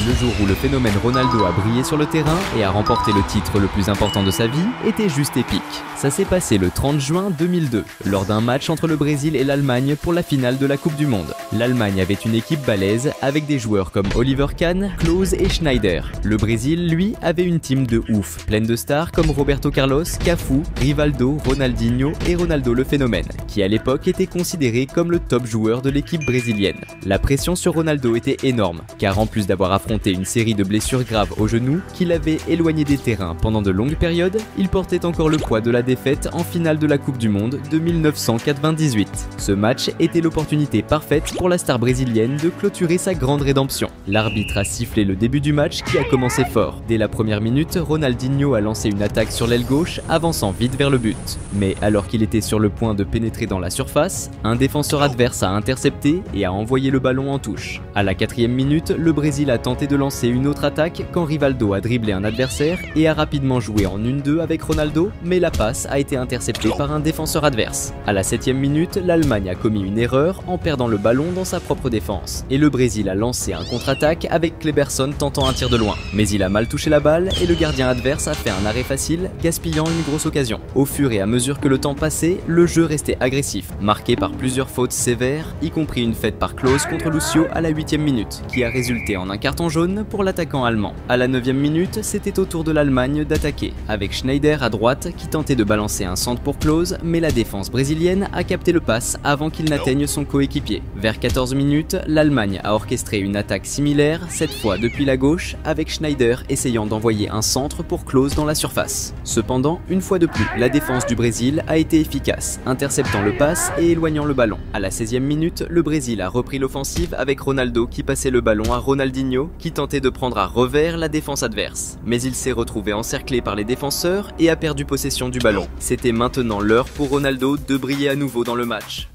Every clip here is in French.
Le jour où le phénomène Ronaldo a brillé sur le terrain et a remporté le titre le plus important de sa vie était juste épique. Ça s'est passé le 30 juin 2002, lors d'un match entre le Brésil et l'Allemagne pour la finale de la Coupe du Monde. L'Allemagne avait une équipe balèze avec des joueurs comme Oliver Kahn, Klose et Schneider. Le Brésil, lui, avait une team de ouf, pleine de stars comme Roberto Carlos, Cafu, Rivaldo, Ronaldinho et Ronaldo le phénomène, qui à l'époque était considéré comme le top joueur de l'équipe brésilienne. La pression sur Ronaldo était énorme, car en plus d'avoir affronté une série de blessures graves au genou qui l'avaient éloigné des terrains pendant de longues périodes, il portait encore le poids de la défaite en finale de la Coupe du Monde de 1998. Ce match était l'opportunité parfaite pour la star brésilienne de clôturer sa grande rédemption. L'arbitre a sifflé le début du match qui a commencé fort. Dès la première minute, Ronaldinho a lancé une attaque sur l'aile gauche, avançant vite vers le but. Mais alors qu'il était sur le point de pénétrer dans la surface, un défenseur adverse a intercepté et a envoyé le ballon en touche. À la 4e minute, le Brésil a tenté de lancer une autre attaque quand Rivaldo a dribblé un adversaire et a rapidement joué en 1-2 avec Ronaldo, mais la passe a été interceptée par un défenseur adverse. À la 7e minute, l'Allemagne a commis une erreur en perdant le ballon dans sa propre défense, et le Brésil a lancé un contre-attaque avec Kleberson tentant un tir de loin. Mais il a mal touché la balle et le gardien adverse a fait un arrêt facile, gaspillant une grosse occasion. Au fur et à mesure que le temps passait, le jeu restait agressif, marqué par plusieurs fautes sévères, y compris une faite par Klose contre Lucio à la 8e minute, qui a résulté en un carton jaune pour l'attaquant allemand. À la 9e minute, c'était au tour de l'Allemagne d'attaquer, avec Schneider à droite qui tentait de balancer un centre pour Klose, mais la défense brésilienne a capté le pass avant qu'il n'atteigne son coéquipier. Vers 14 minutes, l'Allemagne a orchestré une attaque similaire, cette fois depuis la gauche, avec Schneider essayant d'envoyer un centre pour Klose dans la surface. Cependant, une fois de plus, la défense du Brésil a été efficace, interceptant le pass et éloignant le ballon. À la 16e minute, le Brésil a repris l'offensive avec Ronaldo qui passait le ballon à Ronaldinho qui tentait de prendre à revers la défense adverse. Mais il s'est retrouvé encerclé par les défenseurs et a perdu possession du ballon. C'était maintenant l'heure pour Ronaldo de briller à nouveau dans le match.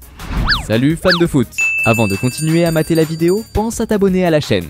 Salut fans de foot! Avant de continuer à mater la vidéo, pense à t'abonner à la chaîne.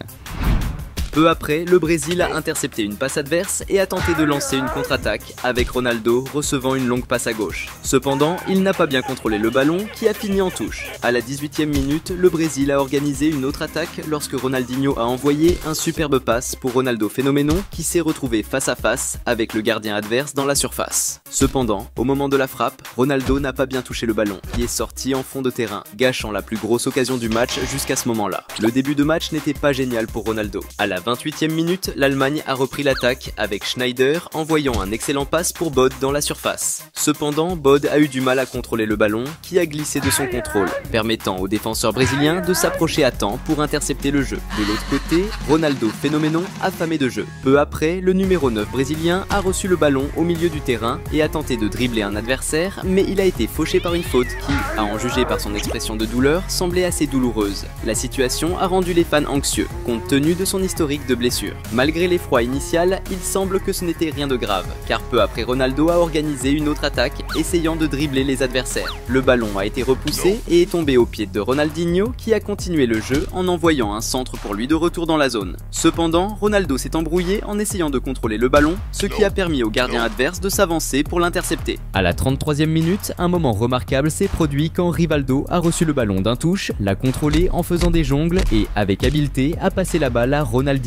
Peu après, le Brésil a intercepté une passe adverse et a tenté de lancer une contre-attaque, avec Ronaldo recevant une longue passe à gauche. Cependant, il n'a pas bien contrôlé le ballon qui a fini en touche. À la 18e minute, le Brésil a organisé une autre attaque lorsque Ronaldinho a envoyé un superbe passe pour Ronaldo Phénoménon qui s'est retrouvé face à face avec le gardien adverse dans la surface. Cependant, au moment de la frappe, Ronaldo n'a pas bien touché le ballon qui est sorti en fond de terrain, gâchant la plus grosse occasion du match jusqu'à ce moment-là. Le début de match n'était pas génial pour Ronaldo. À la 28e minute, l'Allemagne a repris l'attaque avec Schneider envoyant un excellent passe pour Bode dans la surface. Cependant, Bode a eu du mal à contrôler le ballon qui a glissé de son contrôle, permettant aux défenseurs brésiliens de s'approcher à temps pour intercepter le jeu. De l'autre côté, Ronaldo Phénoménon affamé de jeu. Peu après, le numéro 9 brésilien a reçu le ballon au milieu du terrain et a tenté de dribbler un adversaire, mais il a été fauché par une faute qui, à en juger par son expression de douleur, semblait assez douloureuse. La situation a rendu les fans anxieux, compte tenu de son historique de blessure. Malgré l'effroi initial, il semble que ce n'était rien de grave, car peu après Ronaldo a organisé une autre attaque, essayant de dribbler les adversaires. Le ballon a été repoussé et est tombé aux pieds de Ronaldinho, qui a continué le jeu en envoyant un centre pour lui de retour dans la zone. Cependant, Ronaldo s'est embrouillé en essayant de contrôler le ballon, ce qui a permis au gardien adverse de s'avancer pour l'intercepter. À la 33e minute, un moment remarquable s'est produit quand Rivaldo a reçu le ballon d'un touche, l'a contrôlé en faisant des jongles et, avec habileté, a passé la balle à Ronaldinho.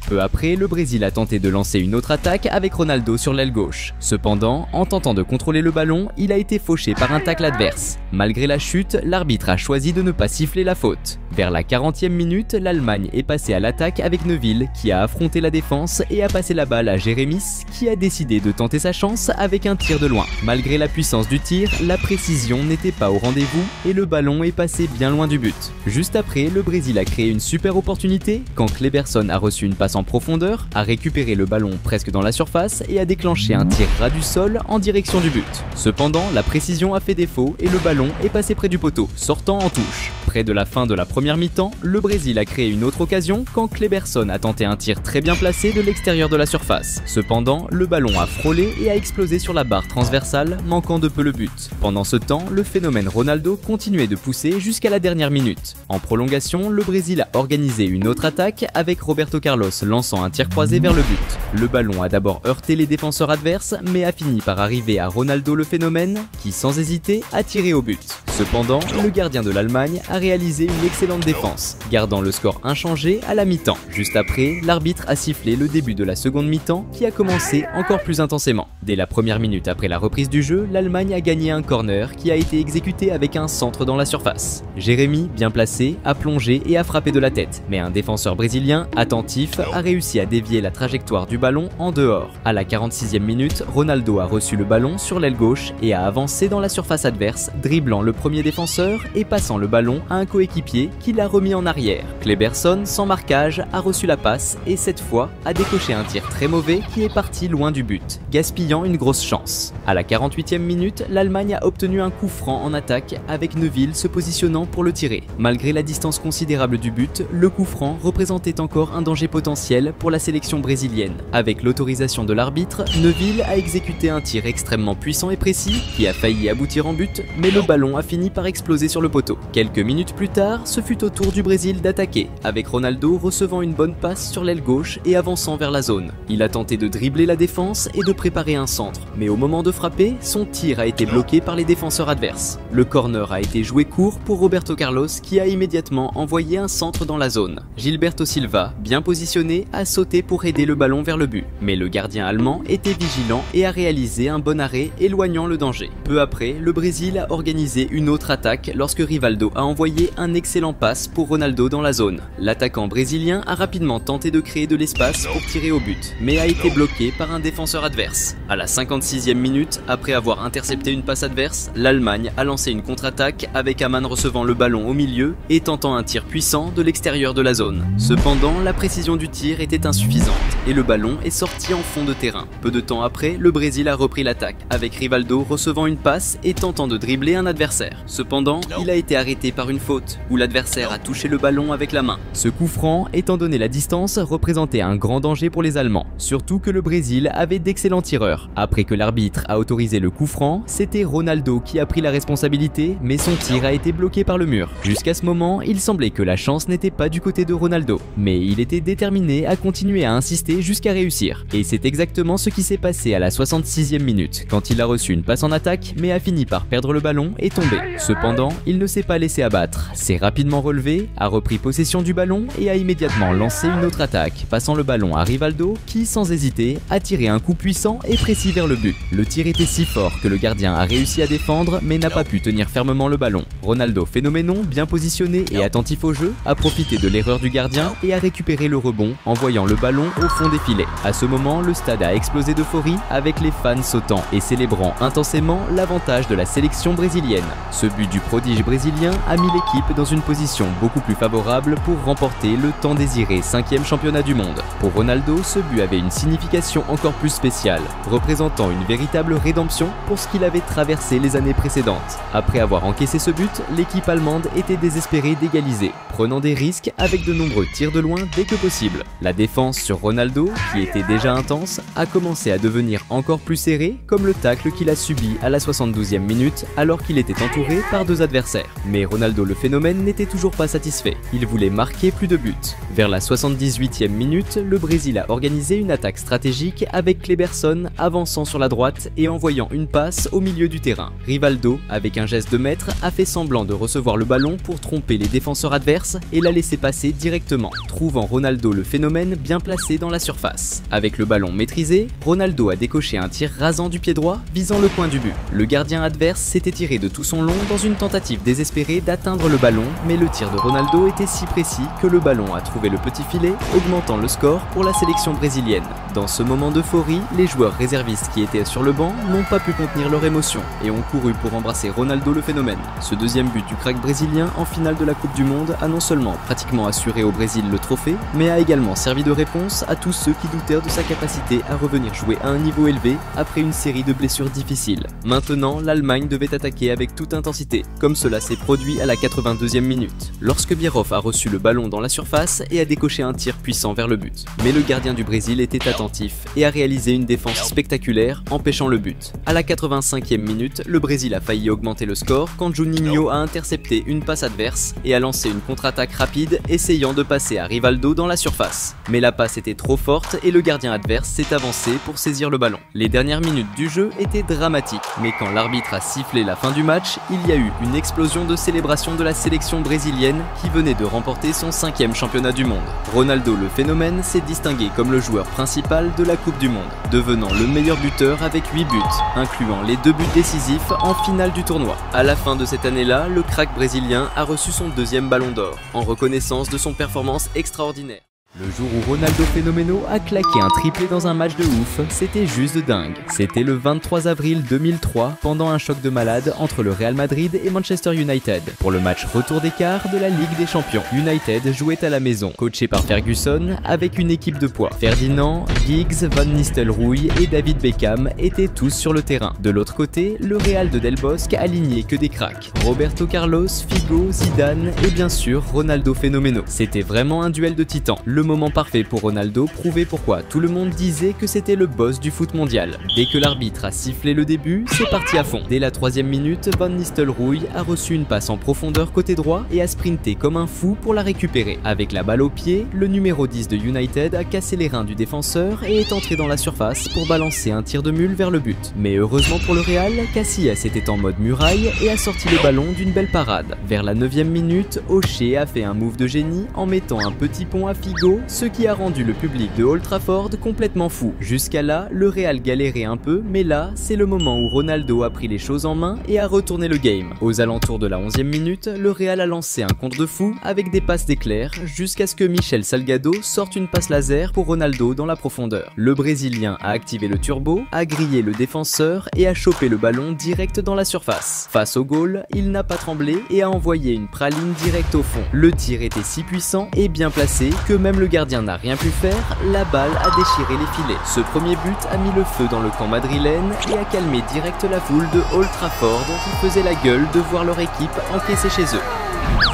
Peu après, le Brésil a tenté de lancer une autre attaque avec Ronaldo sur l'aile gauche. Cependant, en tentant de contrôler le ballon, il a été fauché par un tacle adverse. Malgré la chute, l'arbitre a choisi de ne pas siffler la faute. Vers la 40e minute, l'Allemagne est passée à l'attaque avec Neuville qui a affronté la défense et a passé la balle à Jérémis qui a décidé de tenter sa chance avec un tir de loin. Malgré la puissance du tir, la précision n'était pas au rendez-vous et le ballon est passé bien loin du but. Juste après, le Brésil a créé une super opportunité quand Kleberson a reçu une passe en profondeur, a récupéré le ballon presque dans la surface et a déclenché un tir ras du sol en direction du but. Cependant, la précision a fait défaut et le ballon est passé près du poteau, sortant en touche. Près de la fin de la première mi-temps, le Brésil a créé une autre occasion quand Kleberson a tenté un tir très bien placé de l'extérieur de la surface. Cependant, le ballon a frôlé et a explosé sur la barre transversale, manquant de peu le but. Pendant ce temps, le phénomène Ronaldo continuait de pousser jusqu'à la dernière minute. En prolongation, le Brésil a organisé une autre attaque avec Roberto Carlos lançant un tir croisé vers le but. Le ballon a d'abord heurté les défenseurs adverses, mais a fini par arriver à Ronaldo le phénomène, qui sans hésiter a tiré au but. Cependant, le gardien de l'Allemagne a réalisé une excellente défense, gardant le score inchangé à la mi-temps. Juste après, l'arbitre a sifflé le début de la seconde mi-temps qui a commencé encore plus intensément. Dès la première minute après la reprise du jeu, l'Allemagne a gagné un corner qui a été exécuté avec un centre dans la surface. Jérémy, bien placé, a plongé et a frappé de la tête, mais un défenseur brésilien, attentif, a réussi à dévier la trajectoire du ballon en dehors. À la 46e minute, Ronaldo a reçu le ballon sur l'aile gauche et a avancé dans la surface adverse, dribblant le premier défenseur et passant le ballon à un coéquipier qui l'a remis en arrière. Kleberson, sans marquage, a reçu la passe et cette fois a décoché un tir très mauvais qui est parti loin du but, gaspillant une grosse chance. À la 48e minute, l'Allemagne a obtenu un coup franc en attaque avec Neuville se positionnant pour le tirer. Malgré la distance considérable du but, le coup franc représentait encore un danger potentiel pour la sélection brésilienne. Avec l'autorisation de l'arbitre, Neuville a exécuté un tir extrêmement puissant et précis qui a failli aboutir en but, mais le ballon a fini par exploser sur le poteau. Quelques minutes plus tard, ce fut au tour du Brésil d'attaquer, avec Ronaldo recevant une bonne passe sur l'aile gauche et avançant vers la zone. Il a tenté de dribbler la défense et de préparer un centre, mais au moment de frapper, son tir a été bloqué par les défenseurs adverses. Le corner a été joué court pour Roberto Carlos qui a immédiatement envoyé un centre dans la zone. Gilberto Silva, bien positionné, a sauté pour aider le ballon vers le but, mais le gardien allemand était vigilant et a réalisé un bon arrêt éloignant le danger. Peu après, le Brésil a organisé une autre attaque lorsque Rivaldo a envoyé un excellent passe pour Ronaldo dans la zone. L'attaquant brésilien a rapidement tenté de créer de l'espace pour tirer au but, mais a été bloqué par un défenseur adverse. À la 56e minute, après avoir intercepté une passe adverse, l'Allemagne a lancé une contre-attaque avec Aman recevant le ballon au milieu et tentant un tir puissant de l'extérieur de la zone. Cependant, la précision du tir était insuffisante et le ballon est sorti en fond de terrain. Peu de temps après, le Brésil a repris l'attaque, avec Rivaldo recevant une passe et tentant de dribbler un adversaire. Cependant, il a été arrêté par une faute, où l'adversaire a touché le ballon avec la main. Ce coup franc, étant donné la distance, représentait un grand danger pour les Allemands, surtout que le Brésil avait d'excellents tireurs. Après que l'arbitre a autorisé le coup franc, c'était Ronaldo qui a pris la responsabilité, mais son tir a été bloqué par le mur. Jusqu'à ce moment, il semblait que la chance n'était pas du côté de Ronaldo, mais il était déterminé à continuer à insister jusqu'à réussir. Et c'est exactement ce qui s'est passé à la 66e minute, quand il a reçu une passe en attaque, mais a fini par perdre le ballon et tomber. Cependant, il ne s'est pas laissé abattre, s'est rapidement relevé, a repris possession du ballon et a immédiatement lancé une autre attaque, passant le ballon à Rivaldo qui, sans hésiter, a tiré un coup puissant et précis vers le but. Le tir était si fort que le gardien a réussi à défendre, mais n'a pas pu tenir fermement le ballon. Ronaldo, phénoménon, bien positionné et attentif au jeu, a profité de l'erreur du gardien et a récupéré le rebond, envoyant le ballon au fond des filets. À ce moment, le stade a explosé d'euphorie, avec les fans sautant et célébrant intensément l'avantage de la sélection brésilienne. Ce but du prodige brésilien a mis l'équipe dans une position beaucoup plus favorable pour remporter le tant désiré 5e championnat du monde. Pour Ronaldo, ce but avait une signification encore plus spéciale, représentant une véritable rédemption pour ce qu'il avait traversé les années précédentes. Après avoir encaissé ce but, l'équipe allemande était désespérée d'égaliser, prenant des risques avec de nombreux tirs de loin dès que possible. La défense sur Ronaldo, qui était déjà intense, a commencé à devenir encore plus serrée, comme le tacle qu'il a subi à la 72e minute alors qu'il était entouré par deux adversaires. Mais Ronaldo le phénomène n'était toujours pas satisfait, il voulait marquer plus de buts. Vers la 78e minute, le Brésil a organisé une attaque stratégique avec Kleberson avançant sur la droite et envoyant une passe au milieu du terrain. Rivaldo, avec un geste de maître, a fait semblant de recevoir le ballon pour tromper les défenseurs adverses et l'a laissé passer directement, trouvant Ronaldo le phénomène bien placé dans la surface. Avec le ballon maîtrisé, Ronaldo a décoché un tir rasant du pied droit visant le coin du but. Le gardien adverse s'était tiré de tout son long dans une tentative désespérée d'atteindre le ballon, mais le tir de Ronaldo était si précis que le ballon a trouvé le petit filet, augmentant le score pour la sélection brésilienne. Dans ce moment d'euphorie, les joueurs réservistes qui étaient sur le banc n'ont pas pu contenir leur émotion et ont couru pour embrasser Ronaldo le phénomène. Ce deuxième but du crack brésilien en finale de la Coupe du Monde a non seulement pratiquement assuré au Brésil le trophée, mais a également servi de réponse à tous ceux qui doutèrent de sa capacité à revenir jouer à un niveau élevé après une série de blessures difficiles. Maintenant, l'Allemagne devait attaquer avec toute intensité, comme cela s'est produit à la 82e minute, lorsque Bierhoff a reçu le ballon dans la surface et a décoché un tir puissant vers le but. Mais le gardien du Brésil était attentif et a réalisé une défense spectaculaire, empêchant le but. À la 85e minute, le Brésil a failli augmenter le score quand Juninho a intercepté une passe adverse et a lancé une contre-attaque rapide, essayant de passer à Rivaldo dans la surface. Mais la passe était trop forte et le gardien adverse s'est avancé pour saisir le ballon. Les dernières minutes du jeu étaient dramatiques, mais quand l'arbitre a sifflé la fin du match, il y a eu une explosion de célébration de la sélection brésilienne qui venait de remporter son 5e championnat du monde. Ronaldo le phénomène s'est distingué comme le joueur principal de la Coupe du Monde, devenant le meilleur buteur avec 8 buts, incluant les 2 buts décisifs en finale du tournoi. À la fin de cette année-là, le crack brésilien a reçu son 2e ballon d'or, en reconnaissance de son performance extraordinaire. Le jour où Ronaldo Phénoméno a claqué un triplé dans un match de ouf, c'était juste de dingue. C'était le 23 avril 2003, pendant un choc de malade entre le Real Madrid et Manchester United, pour le match retour des quarts de la Ligue des Champions. United jouait à la maison, coaché par Ferguson, avec une équipe de poids. Ferdinand, Giggs, Van Nistelrooy et David Beckham étaient tous sur le terrain. De l'autre côté, le Real de Del Bosque alignait que des cracks. Roberto Carlos, Figo, Zidane et bien sûr Ronaldo Phénoméno. C'était vraiment un duel de titans. Le moment parfait pour Ronaldo prouvait pourquoi tout le monde disait que c'était le boss du foot mondial. Dès que l'arbitre a sifflé le début, c'est parti à fond. Dès la 3e minute, Van Nistelrooy a reçu une passe en profondeur côté droit et a sprinté comme un fou pour la récupérer. Avec la balle au pied, le numéro 10 de United a cassé les reins du défenseur et est entré dans la surface pour balancer un tir de mule vers le but. Mais heureusement pour le Real, Casillas était en mode muraille et a sorti le ballon d'une belle parade. Vers la 9e minute, O'Shea a fait un move de génie en mettant un petit pont à Figo, ce qui a rendu le public de Old Trafford complètement fou. Jusqu'à là, le Real galérait un peu, mais là, c'est le moment où Ronaldo a pris les choses en main et a retourné le game. Aux alentours de la 11e minute, le Real a lancé un compte de fou avec des passes d'éclair, jusqu'à ce que Michel Salgado sorte une passe laser pour Ronaldo dans la profondeur. Le Brésilien a activé le turbo, a grillé le défenseur et a chopé le ballon direct dans la surface. Face au goal, il n'a pas tremblé et a envoyé une praline directe au fond. Le tir était si puissant et bien placé que même le gardien n'a rien pu faire, la balle a déchiré les filets. Ce premier but a mis le feu dans le camp madrilène et a calmé direct la foule de Old Trafford qui faisait la gueule de voir leur équipe encaisser chez eux.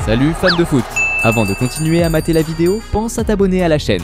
Salut fans de foot! Avant de continuer à mater la vidéo, pense à t'abonner à la chaîne.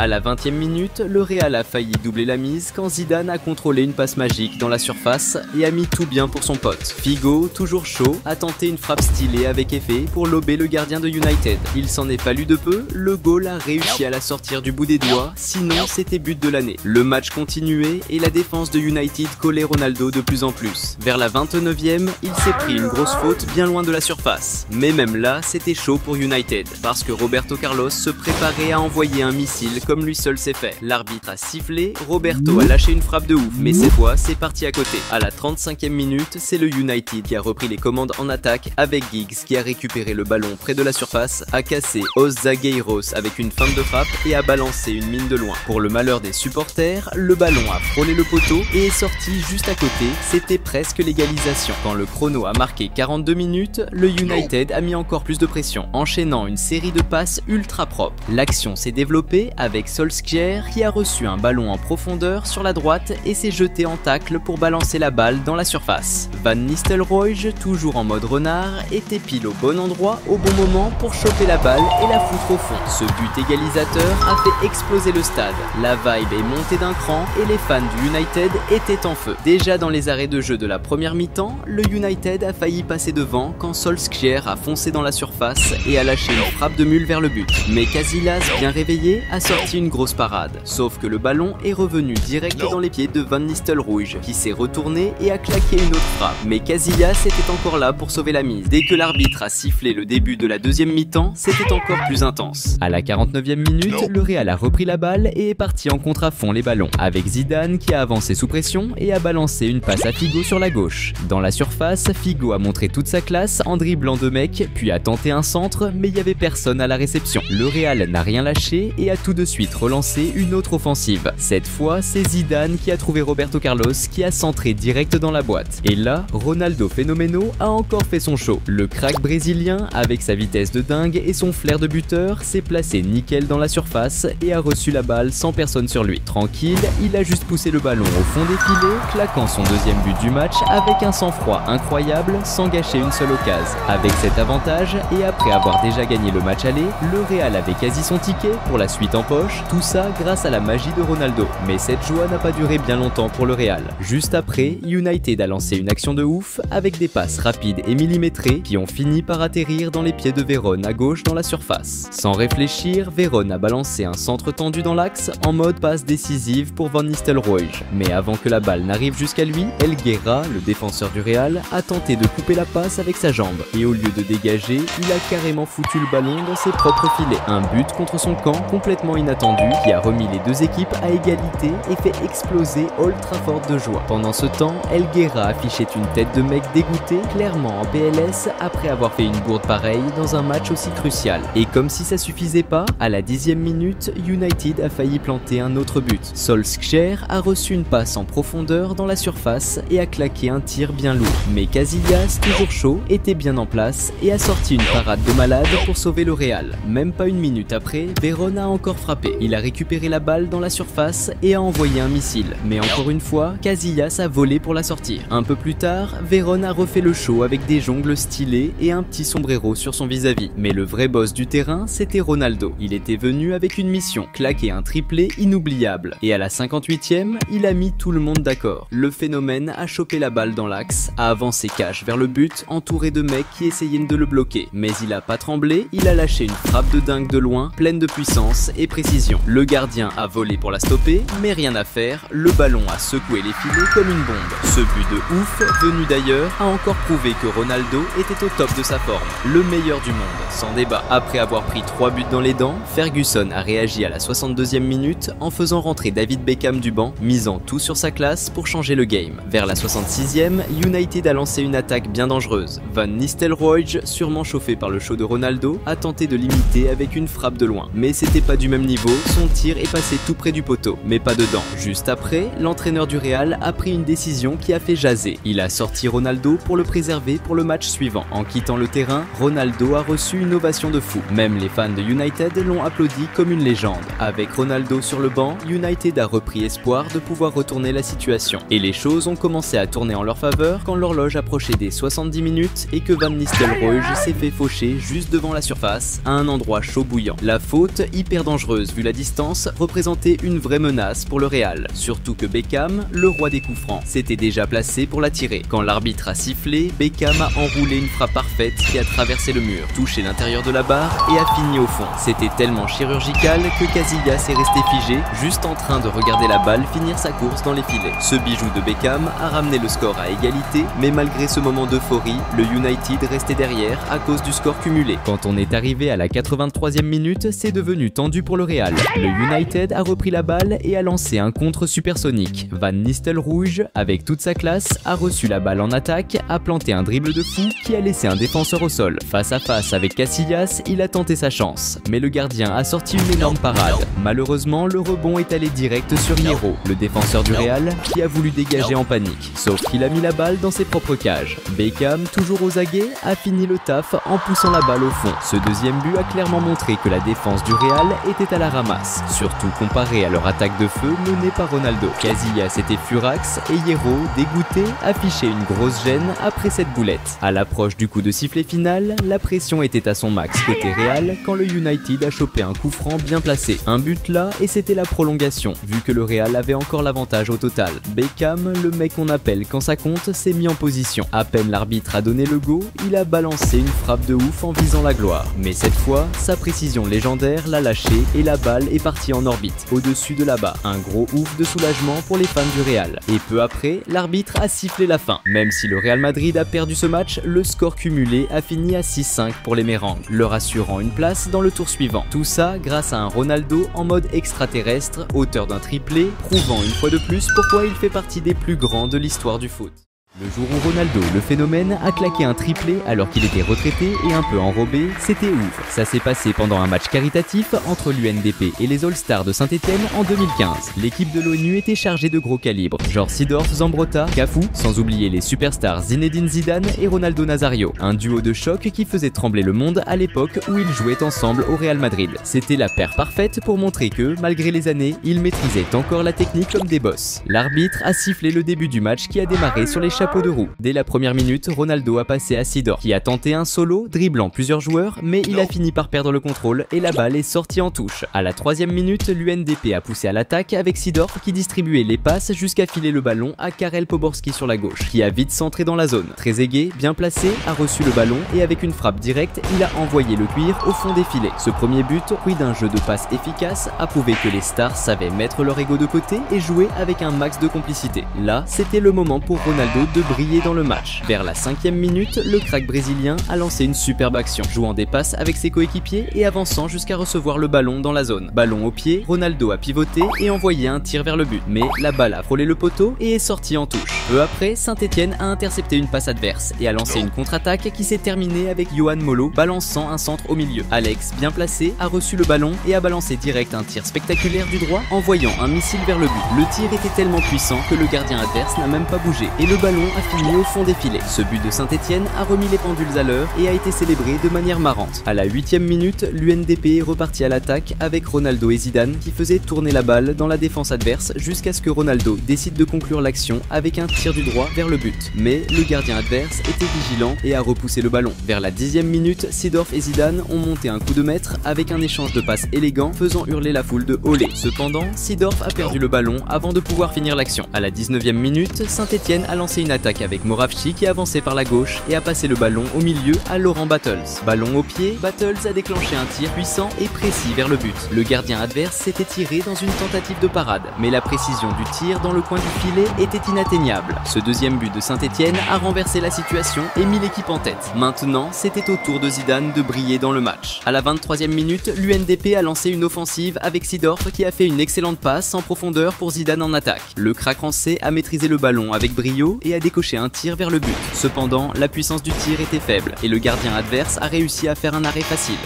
À la 20e minute, le Real a failli doubler la mise quand Zidane a contrôlé une passe magique dans la surface et a mis tout bien pour son pote. Figo, toujours chaud, a tenté une frappe stylée avec effet pour lober le gardien de United. Il s'en est fallu de peu, le goal a réussi à la sortir du bout des doigts, sinon c'était but de l'année. Le match continuait et la défense de United collait Ronaldo de plus en plus. Vers la 29e, il s'est pris une grosse faute bien loin de la surface. Mais même là, c'était chaud pour United, parce que Roberto Carlos se préparait à envoyer un missile comme lui seul sait faire. L'arbitre a sifflé, Roberto a lâché une frappe de ouf, mais cette fois c'est parti à côté. À la 35e minute, c'est le United qui a repris les commandes en attaque avec Giggs qui a récupéré le ballon près de la surface, a cassé Os Zagueiros avec une feinte de frappe et a balancé une mine de loin. Pour le malheur des supporters, le ballon a frôlé le poteau et est sorti juste à côté, c'était presque l'égalisation. Quand le chrono a marqué 42 minutes, le United a mis encore plus de pression, enchaînant une série de passes ultra propres. L'action s'est développée avec Solskjaer qui a reçu un ballon en profondeur sur la droite et s'est jeté en tacle pour balancer la balle dans la surface. Van Nistelrooy, toujours en mode renard, était pile au bon endroit au bon moment pour choper la balle et la foutre au fond. Ce but égalisateur a fait exploser le stade. La vibe est montée d'un cran et les fans du United étaient en feu. Déjà dans les arrêts de jeu de la première mi-temps, le United a failli passer devant quand Solskjaer a foncé dans la surface et a lâché une frappe de mule vers le but. Mais Casillas, bien réveillé, a sorti une grosse parade, sauf que le ballon est revenu direct dans les pieds de Van Nistelrooy qui s'est retourné et a claqué une autre frappe. Mais Casillas était encore là pour sauver la mise. Dès que l'arbitre a sifflé le début de la deuxième mi-temps, c'était encore plus intense. À la 49e minute, le Real a repris la balle et est parti en contre à fond les ballons, avec Zidane qui a avancé sous pression et a balancé une passe à Figo sur la gauche. Dans la surface, Figo a montré toute sa classe en dribblant deux mecs, puis a tenté un centre, mais il n'y avait personne à la réception. Le Real n'a rien lâché et a tout de suite relancé une autre offensive. Cette fois, c'est Zidane qui a trouvé Roberto Carlos qui a centré direct dans la boîte. Et là, Ronaldo Phénoméno a encore fait son show. Le crack brésilien, avec sa vitesse de dingue et son flair de buteur, s'est placé nickel dans la surface et a reçu la balle sans personne sur lui. Tranquille, il a juste poussé le ballon au fond des filets, claquant son deuxième but du match avec un sang-froid incroyable sans gâcher une seule occasion. Avec cet avantage, et après avoir déjà gagné le match aller, le Real avait quasi son ticket pour la suite en poche poche, tout ça grâce à la magie de Ronaldo. Mais cette joie n'a pas duré bien longtemps pour le Real. Juste après, United a lancé une action de ouf avec des passes rapides et millimétrées qui ont fini par atterrir dans les pieds de Veron à gauche dans la surface. Sans réfléchir, Veron a balancé un centre tendu dans l'axe en mode passe décisive pour Van Nistelrooy. Mais avant que la balle n'arrive jusqu'à lui, Helguera, le défenseur du Real, a tenté de couper la passe avec sa jambe et au lieu de dégager, il a carrément foutu le ballon dans ses propres filets. Un but contre son camp complètement inattendu qui a remis les deux équipes à égalité et fait exploser Old Trafford de joie. Pendant ce temps, Helguera affichait une tête de mec dégoûté, clairement en PLS après avoir fait une bourde pareille dans un match aussi crucial. Et comme si ça suffisait pas, à la 10e minute, United a failli planter un autre but. Solskjaer a reçu une passe en profondeur dans la surface et a claqué un tir bien lourd. Mais Casillas, toujours chaud, était bien en place et a sorti une parade de malade pour sauver le Real. Même pas une minute après, Veron a encore frappé. Il a récupéré la balle dans la surface et a envoyé un missile. Mais encore une fois, Casillas a volé pour la sortir. Un peu plus tard, Veron a refait le show avec des jongles stylées et un petit sombrero sur son vis-à-vis. Mais le vrai boss du terrain, c'était Ronaldo. Il était venu avec une mission, claquer un triplé inoubliable. Et à la 58e, il a mis tout le monde d'accord. Le phénomène a chopé la balle dans l'axe, a avancé cash vers le but, entouré de mecs qui essayaient de le bloquer. Mais il a pas tremblé, il a lâché une frappe de dingue de loin, pleine de puissance et précision. Le gardien a volé pour la stopper, mais rien à faire, le ballon a secoué les filets comme une bombe. Ce but de ouf, venu d'ailleurs, a encore prouvé que Ronaldo était au top de sa forme. Le meilleur du monde, sans débat. Après avoir pris 3 buts dans les dents, Ferguson a réagi à la 62e minute en faisant rentrer David Beckham du banc, misant tout sur sa classe pour changer le game. Vers la 66e, United a lancé une attaque bien dangereuse. Van Nistelrooy, sûrement chauffé par le show de Ronaldo, a tenté de l'imiter avec une frappe de loin. Mais c'était pas du même niveau, son tir est passé tout près du poteau, mais pas dedans. Juste après, l'entraîneur du Real a pris une décision qui a fait jaser. Il a sorti Ronaldo pour le préserver pour le match suivant. En quittant le terrain, Ronaldo a reçu une ovation de fou. Même les fans de United l'ont applaudi comme une légende. Avec Ronaldo sur le banc, United a repris espoir de pouvoir retourner la situation. Et les choses ont commencé à tourner en leur faveur quand l'horloge approchait des 70 minutes et que Van Nistelrooy s'est fait faucher juste devant la surface, à un endroit chaud bouillant. La faute, hyper dangereuse vu la distance, représentait une vraie menace pour le Real. Surtout que Beckham, le roi des coups francs, s'était déjà placé pour la tirer. Quand l'arbitre a sifflé, Beckham a enroulé une frappe parfaite qui a traversé le mur, touché l'intérieur de la barre et a fini au fond. C'était tellement chirurgical que Casillas est resté figé, juste en train de regarder la balle finir sa course dans les filets. Ce bijou de Beckham a ramené le score à égalité, mais malgré ce moment d'euphorie, le United restait derrière à cause du score cumulé. Quand on est arrivé à la 83e minute, c'est devenu tendu pour le Real. Le United a repris la balle et a lancé un contre supersonique. Van Nistelrooy, avec toute sa classe, a reçu la balle en attaque, a planté un dribble de fou qui a laissé un défenseur au sol. Face à face avec Casillas, il a tenté sa chance, mais le gardien a sorti une énorme parade. Malheureusement, le rebond est allé direct sur Hierro, le défenseur du Real, qui a voulu dégager en panique. Sauf qu'il a mis la balle dans ses propres cages. Beckham, toujours aux aguets, a fini le taf en poussant la balle au fond. Ce deuxième but a clairement montré que la défense du Real était à la ramasse, surtout comparé à leur attaque de feu menée par Ronaldo. Casillas était furax et Hierro, dégoûté, affichait une grosse gêne après cette boulette. À l'approche du coup de sifflet final, la pression était à son max côté Real quand le United a chopé un coup franc bien placé. Un but là et c'était la prolongation, vu que le Real avait encore l'avantage au total. Beckham, le mec qu'on appelle quand ça compte, s'est mis en position. À peine l'arbitre a donné le go, il a balancé une frappe de ouf en visant la gloire. Mais cette fois, sa précision légendaire l'a lâché et la balle est partie en orbite, au-dessus de là-bas. Un gros ouf de soulagement pour les fans du Real. Et peu après, l'arbitre a sifflé la fin. Même si le Real Madrid a perdu ce match, le score cumulé a fini à 6-5 pour les Mérengues, leur assurant une place dans le tour suivant. Tout ça grâce à un Ronaldo en mode extraterrestre, auteur d'un triplé, prouvant une fois de plus pourquoi il fait partie des plus grands de l'histoire du foot. Le jour où Ronaldo, le phénomène, a claqué un triplé alors qu'il était retraité et un peu enrobé, c'était ouf. Ça s'est passé pendant un match caritatif entre l'UNDP et les All-Stars de Saint-Etienne en 2015. L'équipe de l'ONU était chargée de gros calibres, genre Seedorf, Zambrotta, Cafu, sans oublier les superstars Zinedine Zidane et Ronaldo Nazario. Un duo de choc qui faisait trembler le monde à l'époque où ils jouaient ensemble au Real Madrid. C'était la paire parfaite pour montrer que, malgré les années, ils maîtrisaient encore la technique comme des boss. L'arbitre a sifflé le début du match qui a démarré sur les chapeaux chapeau de roue. Dès la première minute, Ronaldo a passé à Seedorf, qui a tenté un solo, dribblant plusieurs joueurs, mais il a fini par perdre le contrôle et la balle est sortie en touche. À la 3e minute, l'UNDP a poussé à l'attaque avec Seedorf qui distribuait les passes jusqu'à filer le ballon à Karel Poborski sur la gauche, qui a vite centré dans la zone. Trezeguet, bien placé, a reçu le ballon et avec une frappe directe, il a envoyé le cuir au fond des filets. Ce premier but, fruit d'un jeu de passes efficace, a prouvé que les stars savaient mettre leur ego de côté et jouer avec un max de complicité. Là, c'était le moment pour Ronaldo de briller dans le match. Vers la 5e minute, le crack brésilien a lancé une superbe action, jouant des passes avec ses coéquipiers et avançant jusqu'à recevoir le ballon dans la zone. Ballon au pied, Ronaldo a pivoté et envoyé un tir vers le but, mais la balle a frôlé le poteau et est sortie en touche. Peu après, Saint-Etienne a intercepté une passe adverse et a lancé une contre-attaque qui s'est terminée avec Yohan Molo balançant un centre au milieu. Alex, bien placé, a reçu le ballon et a balancé direct un tir spectaculaire du droit, envoyant un missile vers le but. Le tir était tellement puissant que le gardien adverse n'a même pas bougé et le ballon a fini au fond des filets. Ce but de Saint-Etienne a remis les pendules à l'heure et a été célébré de manière marrante. À la 8e minute, l'UNDP est reparti à l'attaque avec Ronaldo et Zidane qui faisaient tourner la balle dans la défense adverse jusqu'à ce que Ronaldo décide de conclure l'action avec un tir du droit vers le but. Mais le gardien adverse était vigilant et a repoussé le ballon. Vers la 10e minute, Seedorf et Zidane ont monté un coup de maître avec un échange de passes élégant faisant hurler la foule de olé. Cependant, Seedorf a perdu le ballon avant de pouvoir finir l'action. À la 19e minute, Saint-Etienne a lancé une attaque avec Moravci qui avançait par la gauche et a passé le ballon au milieu à Laurent Battles. Ballon au pied, Battles a déclenché un tir puissant et précis vers le but. Le gardien adverse s'était tiré dans une tentative de parade, mais la précision du tir dans le coin du filet était inatteignable. Ce deuxième but de Saint-Etienne a renversé la situation et mis l'équipe en tête. Maintenant, c'était au tour de Zidane de briller dans le match. À la 23e minute, l'UNDP a lancé une offensive avec Seedorf qui a fait une excellente passe en profondeur pour Zidane en attaque. Le crack français a maîtrisé le ballon avec brio et a décoché un tir vers le but. Cependant, la puissance du tir était faible et le gardien adverse a réussi à faire un arrêt facile.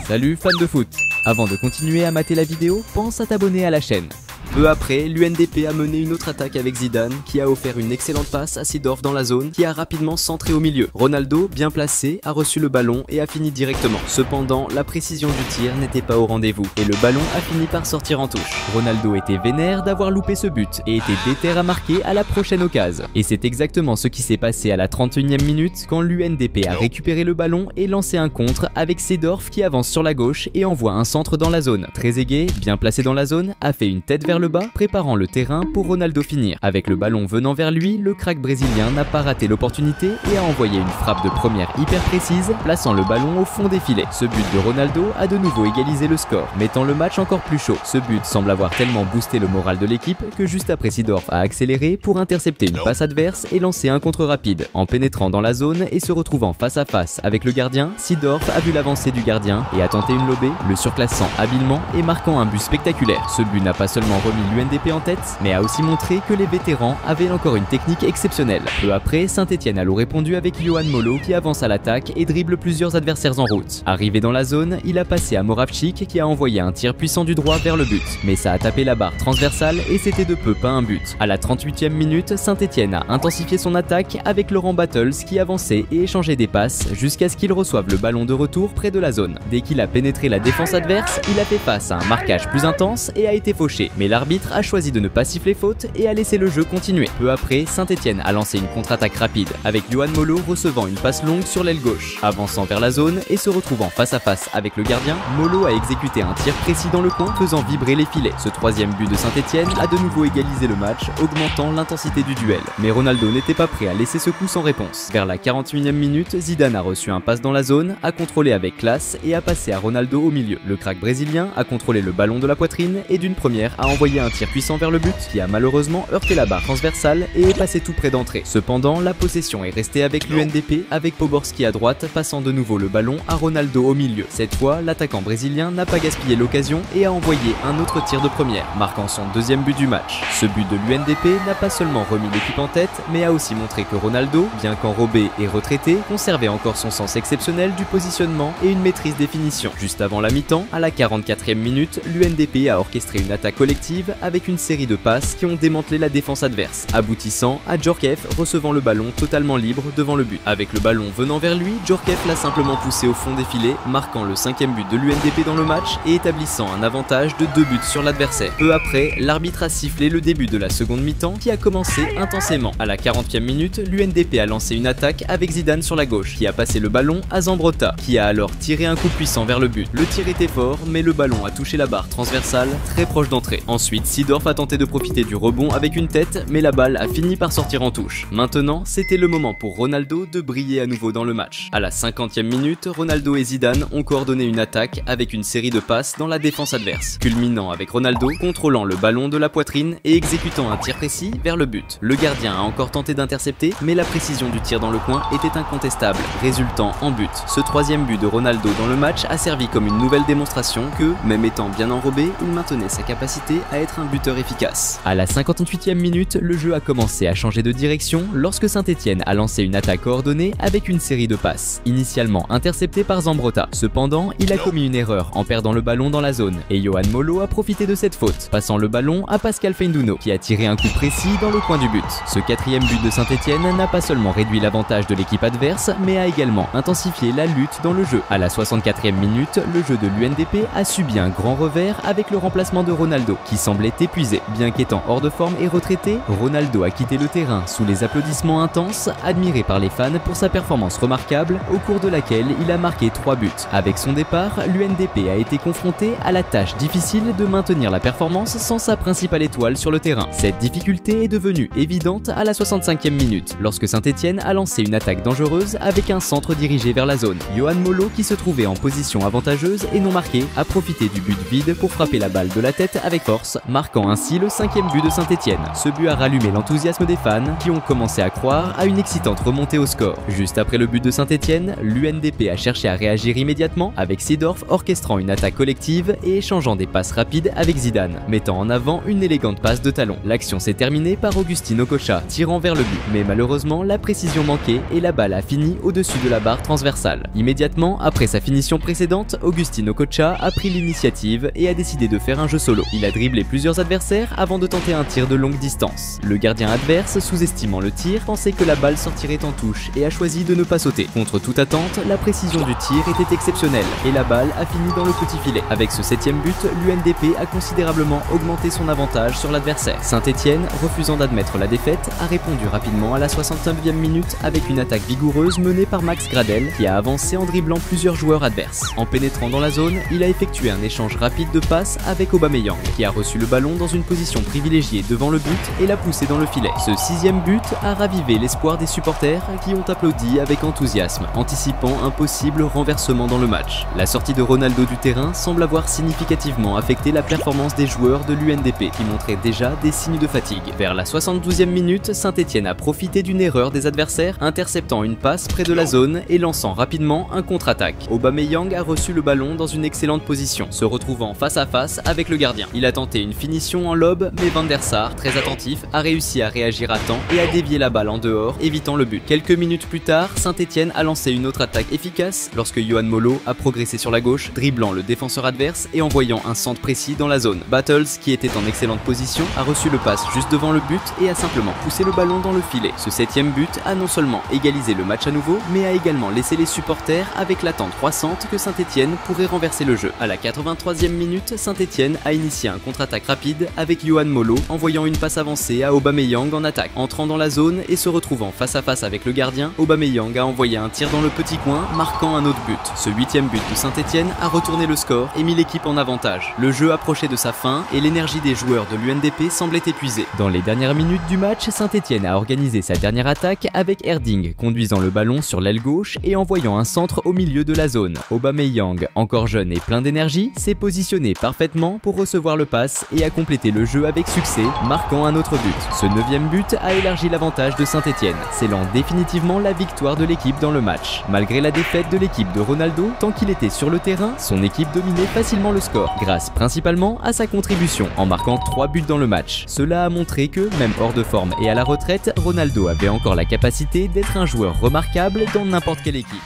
Salut fans de foot! Avant de continuer à mater la vidéo, pense à t'abonner à la chaîne. Peu après, l'UNDP a mené une autre attaque avec Zidane qui a offert une excellente passe à Seedorf dans la zone qui a rapidement centré au milieu. Ronaldo, bien placé, a reçu le ballon et a fini directement. Cependant, la précision du tir n'était pas au rendez-vous et le ballon a fini par sortir en touche. Ronaldo était vénère d'avoir loupé ce but et était déter à marquer à la prochaine occasion. Et c'est exactement ce qui s'est passé à la 31e minute quand l'UNDP a récupéré le ballon et lancé un contre avec Seedorf qui avance sur la gauche et envoie un centre dans la zone. Trezeguet, bien placé dans la zone, a fait une tête vers le bas, préparant le terrain pour Ronaldo finir. Avec le ballon venant vers lui, le crack brésilien n'a pas raté l'opportunité et a envoyé une frappe de première hyper précise, plaçant le ballon au fond des filets. Ce but de Ronaldo a de nouveau égalisé le score, mettant le match encore plus chaud. Ce but semble avoir tellement boosté le moral de l'équipe que juste après Seedorf a accéléré pour intercepter une passe adverse et lancer un contre rapide. En pénétrant dans la zone et se retrouvant face à face avec le gardien, Seedorf a vu l'avancée du gardien et a tenté une lobée, le surclassant habilement et marquant un but spectaculaire. Ce but n'a pas seulement remis l'UNDP en tête, mais a aussi montré que les vétérans avaient encore une technique exceptionnelle. Peu après, Saint-Etienne a l'eau répondu avec Yohan Molo qui avance à l'attaque et dribble plusieurs adversaires en route. Arrivé dans la zone, il a passé à Moravcik qui a envoyé un tir puissant du droit vers le but, mais ça a tapé la barre transversale et c'était de peu pas un but. À la 38e minute, Saint-Etienne a intensifié son attaque avec Laurent Battles qui avançait et échangeait des passes jusqu'à ce qu'il reçoive le ballon de retour près de la zone. Dès qu'il a pénétré la défense adverse, il a fait face à un marquage plus intense et a été fauché, mais l'arbitre a choisi de ne pas siffler faute et a laissé le jeu continuer. Peu après, Saint-Etienne a lancé une contre-attaque rapide avec Yohan Molo recevant une passe longue sur l'aile gauche. Avançant vers la zone et se retrouvant face à face avec le gardien, Molo a exécuté un tir précis dans le coin faisant vibrer les filets. Ce troisième but de Saint-Etienne a de nouveau égalisé le match, augmentant l'intensité du duel. Mais Ronaldo n'était pas prêt à laisser ce coup sans réponse. Vers la 41e minute, Zidane a reçu un passe dans la zone, a contrôlé avec classe et a passé à Ronaldo au milieu. Le crack brésilien a contrôlé le ballon de la poitrine et d'une première a envoyé un tir puissant vers le but qui a malheureusement heurté la barre transversale et est passé tout près d'entrée. Cependant, la possession est restée avec l'UNDP avec Poborski à droite passant de nouveau le ballon à Ronaldo au milieu. Cette fois, l'attaquant brésilien n'a pas gaspillé l'occasion et a envoyé un autre tir de première, marquant son deuxième but du match. Ce but de l'UNDP n'a pas seulement remis l'équipe en tête, mais a aussi montré que Ronaldo, bien qu'enrobé et retraité, conservait encore son sens exceptionnel du positionnement et une maîtrise des finitions. Juste avant la mi-temps, à la 44e minute, l'UNDP a orchestré une attaque collective collective avec une série de passes qui ont démantelé la défense adverse, aboutissant à Djorkaeff recevant le ballon totalement libre devant le but. Avec le ballon venant vers lui, Djorkaeff l'a simplement poussé au fond des filets, marquant le 5e but de l'UNDP dans le match et établissant un avantage de 2 buts sur l'adversaire. Peu après, l'arbitre a sifflé le début de la seconde mi-temps qui a commencé intensément. À la 40e minute, l'UNDP a lancé une attaque avec Zidane sur la gauche, qui a passé le ballon à Zambrotta, qui a alors tiré un coup puissant vers le but. Le tir était fort, mais le ballon a touché la barre transversale, très proche d'entrée. Ensuite, Seedorf a tenté de profiter du rebond avec une tête, mais la balle a fini par sortir en touche. Maintenant, c'était le moment pour Ronaldo de briller à nouveau dans le match. À la 50e minute, Ronaldo et Zidane ont coordonné une attaque avec une série de passes dans la défense adverse, culminant avec Ronaldo contrôlant le ballon de la poitrine et exécutant un tir précis vers le but. Le gardien a encore tenté d'intercepter, mais la précision du tir dans le coin était incontestable, résultant en but. Ce 3e but de Ronaldo dans le match a servi comme une nouvelle démonstration que, même étant bien enrobé, il maintenait sa capacité à être un buteur efficace. À la 58e minute, le jeu a commencé à changer de direction lorsque Saint-Etienne a lancé une attaque coordonnée avec une série de passes, initialement interceptée par Zambrotta. Cependant, il a commis une erreur en perdant le ballon dans la zone, et Yohan Molo a profité de cette faute, passant le ballon à Pascal Feindouno, qui a tiré un coup précis dans le coin du but. Ce 4e but de Saint-Etienne n'a pas seulement réduit l'avantage de l'équipe adverse, mais a également intensifié la lutte dans le jeu. À la 64e minute, le jeu de l'UNDP a subi un grand revers avec le remplacement de Ronaldo, qui semblait épuisé. Bien qu'étant hors de forme et retraité, Ronaldo a quitté le terrain sous les applaudissements intenses, admiré par les fans pour sa performance remarquable, au cours de laquelle il a marqué 3 buts. Avec son départ, l'UNDP a été confronté à la tâche difficile de maintenir la performance sans sa principale étoile sur le terrain. Cette difficulté est devenue évidente à la 65e minute, lorsque Saint-Etienne a lancé une attaque dangereuse avec un centre dirigé vers la zone. Yohan Molo, qui se trouvait en position avantageuse et non marqué, a profité du but vide pour frapper la balle de la tête avec force, marquant ainsi le 5e but de Saint-Etienne. Ce but a rallumé l'enthousiasme des fans qui ont commencé à croire à une excitante remontée au score. Juste après le but de Saint-Etienne, l'UNDP a cherché à réagir immédiatement avec Seedorf orchestrant une attaque collective et échangeant des passes rapides avec Zidane, mettant en avant une élégante passe de talon. L'action s'est terminée par Augustin Okocha tirant vers le but, mais malheureusement la précision manquait et la balle a fini au-dessus de la barre transversale. Immédiatement après sa finition précédente, Augustin Okocha a pris l'initiative et a décidé de faire un jeu solo. Il a dribblé plusieurs adversaires avant de tenter un tir de longue distance. Le gardien adverse, sous-estimant le tir, pensait que la balle sortirait en touche et a choisi de ne pas sauter. Contre toute attente, la précision du tir était exceptionnelle et la balle a fini dans le petit filet. Avec ce 7e but, l'UNDP a considérablement augmenté son avantage sur l'adversaire. Saint-Etienne, refusant d'admettre la défaite, a répondu rapidement à la 69e minute avec une attaque vigoureuse menée par Max Gradel qui a avancé en dribblant plusieurs joueurs adverses. En pénétrant dans la zone, il a effectué un échange rapide de passes avec Aubameyang qui a reçu le ballon dans une position privilégiée devant le but et l'a poussé dans le filet. Ce 6e but a ravivé l'espoir des supporters qui ont applaudi avec enthousiasme, anticipant un possible renversement dans le match. La sortie de Ronaldo du terrain semble avoir significativement affecté la performance des joueurs de l'UNDP qui montraient déjà des signes de fatigue. Vers la 72e minute, Saint-Etienne a profité d'une erreur des adversaires, interceptant une passe près de la zone et lançant rapidement un contre-attaque. Aubameyang a reçu le ballon dans une excellente position, se retrouvant face à face avec le gardien. Il a tenté une finition en lob, mais Van der Sar, très attentif, a réussi à réagir à temps et a dévié la balle en dehors, évitant le but. Quelques minutes plus tard, Saint-Etienne a lancé une autre attaque efficace lorsque Yohan Molo a progressé sur la gauche, dribblant le défenseur adverse et envoyant un centre précis dans la zone. Battles, qui était en excellente position, a reçu le pass juste devant le but et a simplement poussé le ballon dans le filet. Ce 7e but a non seulement égalisé le match à nouveau, mais a également laissé les supporters avec l'attente croissante que Saint-Etienne pourrait renverser le jeu. À la 83e minute, Saint-Etienne a initié un contre-attaque rapide avec Yohan Molo envoyant une passe avancée à Aubameyang en attaque. Entrant dans la zone et se retrouvant face à face avec le gardien, Aubameyang a envoyé un tir dans le petit coin, marquant un autre but. Ce 8e but de Saint-Etienne a retourné le score et mis l'équipe en avantage. Le jeu approchait de sa fin et l'énergie des joueurs de l'UNDP semblait épuisée. Dans les dernières minutes du match, Saint-Etienne a organisé sa dernière attaque avec Erding conduisant le ballon sur l'aile gauche et envoyant un centre au milieu de la zone. Aubameyang, encore jeune et plein d'énergie, s'est positionné parfaitement pour recevoir le pass et a complété le jeu avec succès, marquant un autre but. Ce 9e but a élargi l'avantage de Saint-Etienne, scellant définitivement la victoire de l'équipe dans le match. Malgré la défaite de l'équipe de Ronaldo, tant qu'il était sur le terrain, son équipe dominait facilement le score, grâce principalement à sa contribution en marquant 3 buts dans le match. Cela a montré que, même hors de forme et à la retraite, Ronaldo avait encore la capacité d'être un joueur remarquable dans n'importe quelle équipe.